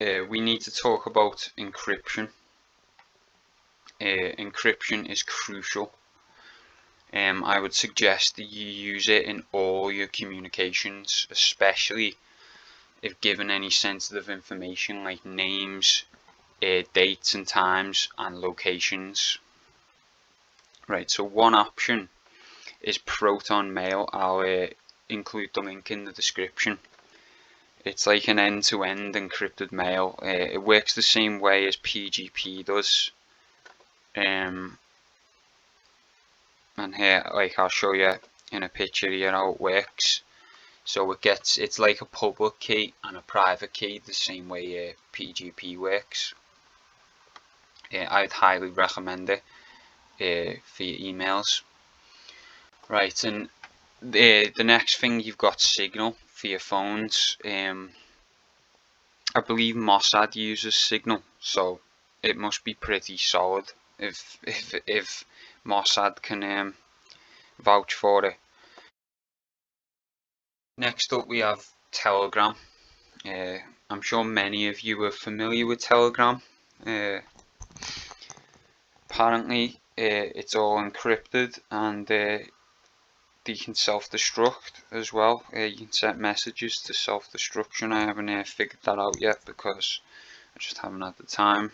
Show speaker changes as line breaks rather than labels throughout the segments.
we need to talk about encryption. Encryption is crucial. I would suggest that you use it in all your communications, especially if given any sensitive information like names, dates and times, and locations. Right, so one option is Proton Mail. I'll include the link in the description. It's like an end-to-end encrypted mail. It works the same way as PGP does. And here, like, I'll show you in a picture here how it works. So it's like a public key and a private key, the same way PGP works. I'd highly recommend it for your emails. Right, and the next thing, you've got Signal for your phones. I believe Mossad uses Signal, so it must be pretty solid if Mossad can vouch for it. Next up, we have Telegram. I'm sure many of you are familiar with Telegram. Apparently, it's all encrypted, and you can self-destruct as well. You can set messages to self-destruction. I haven't figured that out yet because I just haven't had the time.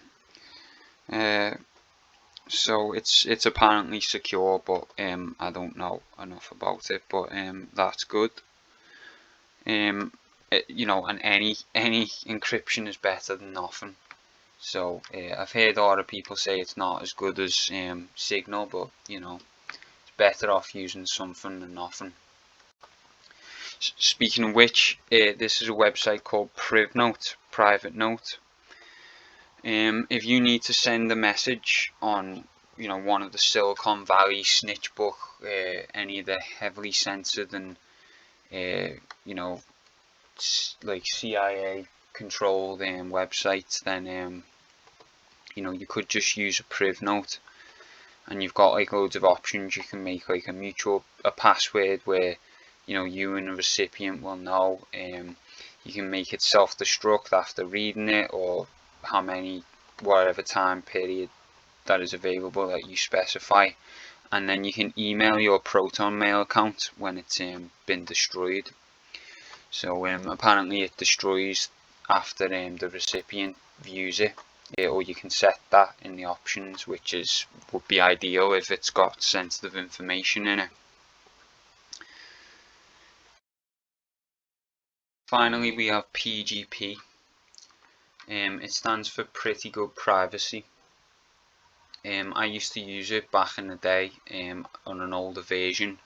So it's apparently secure, but I don't know enough about it. But that's good. You know, and any encryption is better than nothing. So I've heard a lot of people say it's not as good as Signal, but you know, it's better off using something than nothing. Speaking of which, this is a website called PrivNote, Private Note. If you need to send a message on, you know, one of the Silicon Valley snitch book, any of the heavily censored and you know, like CIA controlled websites, then you know, you could just use a PrivNote, and you've got like loads of options. You can make like a password where, you know, you and the recipient will know. You can make it self-destruct after reading it, or whatever time period that is available that you specify, and then you can email your Proton Mail account when it's been destroyed. So apparently it destroys after the recipient views it, or you can set that in the options, which would be ideal if it's got sensitive information in it. Finally, we have PGP. It stands for Pretty Good Privacy. I used to use it back in the day on an older version.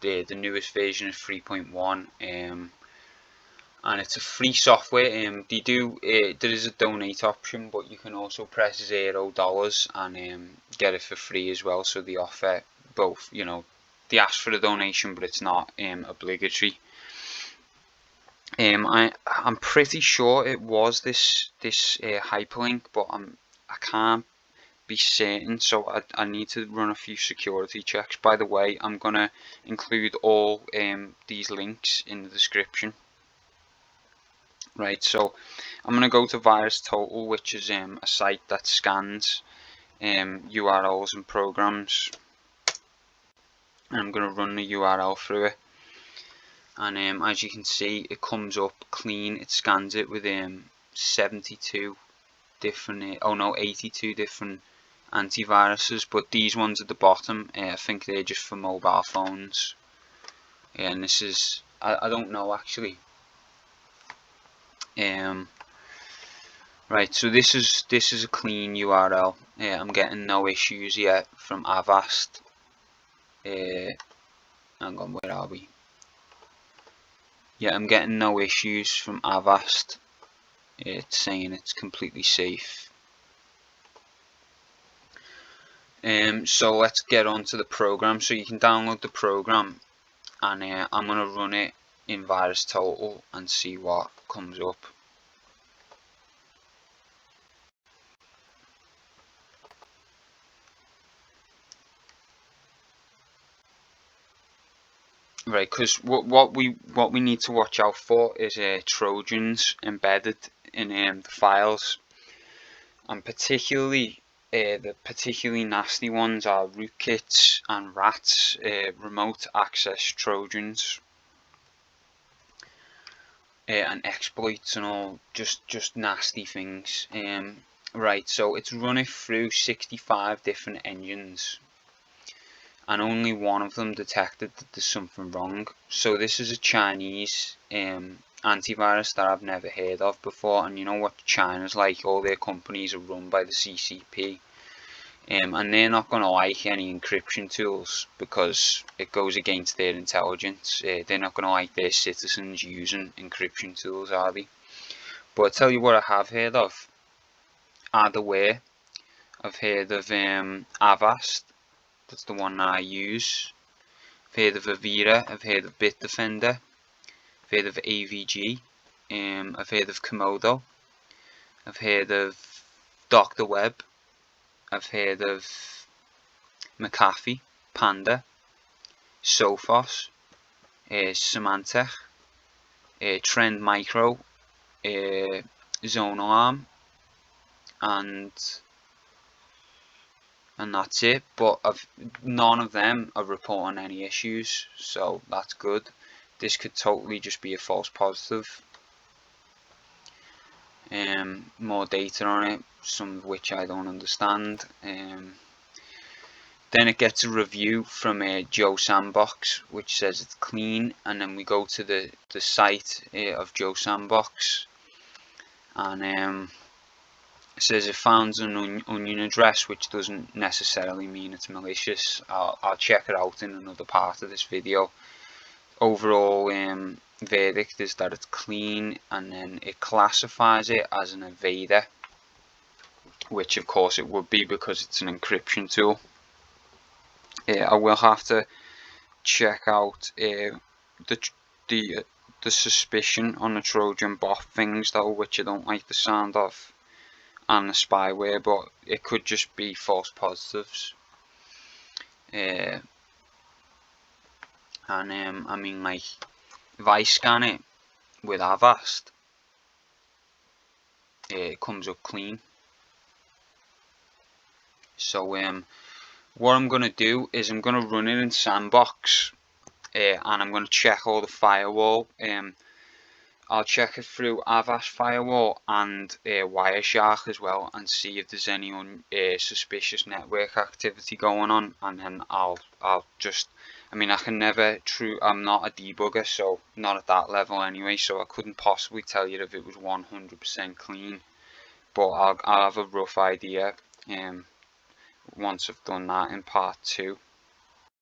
The newest version is 3.1, and it's a free software. There is a donate option, but you can also press $0 and get it for free as well. So they offer both. You know, they ask for a donation, but it's not obligatory. I'm pretty sure it was this hyperlink, but I can't be certain, so I need to run a few security checks. By the way, I'm gonna include all these links in the description. Right, so I'm gonna go to VirusTotal, which is a site that scans URLs and programs, and I'm gonna run the URL through it. And as you can see, it comes up clean. It scans it with 72 different, 82 different antiviruses, but these ones at the bottom, I think they're just for mobile phones. And this is, I don't know actually. Right, so this is a clean URL. I'm getting no issues yet from Avast. Hang on, where are we? Yeah, I'm getting no issues from Avast. It's saying it's completely safe. So let's get on to the program. So you can download the program, and I'm going to run it in VirusTotal and see what comes up. Right, because what we need to watch out for is Trojans embedded in the files, and particularly the particularly nasty ones are rootkits and rats, remote access trojans, and exploits and all, just nasty things. Right, so it's running through 65 different engines, and only one of them detected that there's something wrong. So this is a Chinese antivirus that I've never heard of before, and you know what China's like, all their companies are run by the CCP, and they're not going to like any encryption tools because it goes against their intelligence. They're not going to like their citizens using encryption tools, are they? But I'll tell you what I have heard of. Adaware, I've heard of Avast, that's the one that I use. I've heard of Avira, I've heard of Bitdefender, I've heard of AVG, I've heard of Komodo, I've heard of Dr. Web, I've heard of McAfee, Panda, Sophos, Symantec, Trend Micro, Zone Alarm, and that's it. But none of them are reporting any issues, so that's good. This could totally just be a false positive. More data on it, some of which I don't understand. Then it gets a review from Joe Sandbox, which says it's clean, and then we go to the site of Joe Sandbox, and it says it found an onion address, which doesn't necessarily mean it's malicious. I'll check it out in another part of this video. Overall verdict is that it's clean, and then it classifies it as an evader, which of course it would be because it's an encryption tool. I will have to check out the suspicion on the Trojan bot things though, which I don't like the sound of, and the spyware, but it could just be false positives. And I mean, like, if I scan it with Avast, it comes up clean. So what I'm gonna do is I'm gonna run it in Sandbox, and I'm gonna check all the firewall. I'll check it through Avast firewall and Wireshark as well, and see if there's any suspicious network activity going on, and then I'll just, I mean, I can never I'm not a debugger, so not at that level anyway, so I couldn't possibly tell you if it was 100% clean, but I'll have a rough idea once I've done that in part 2.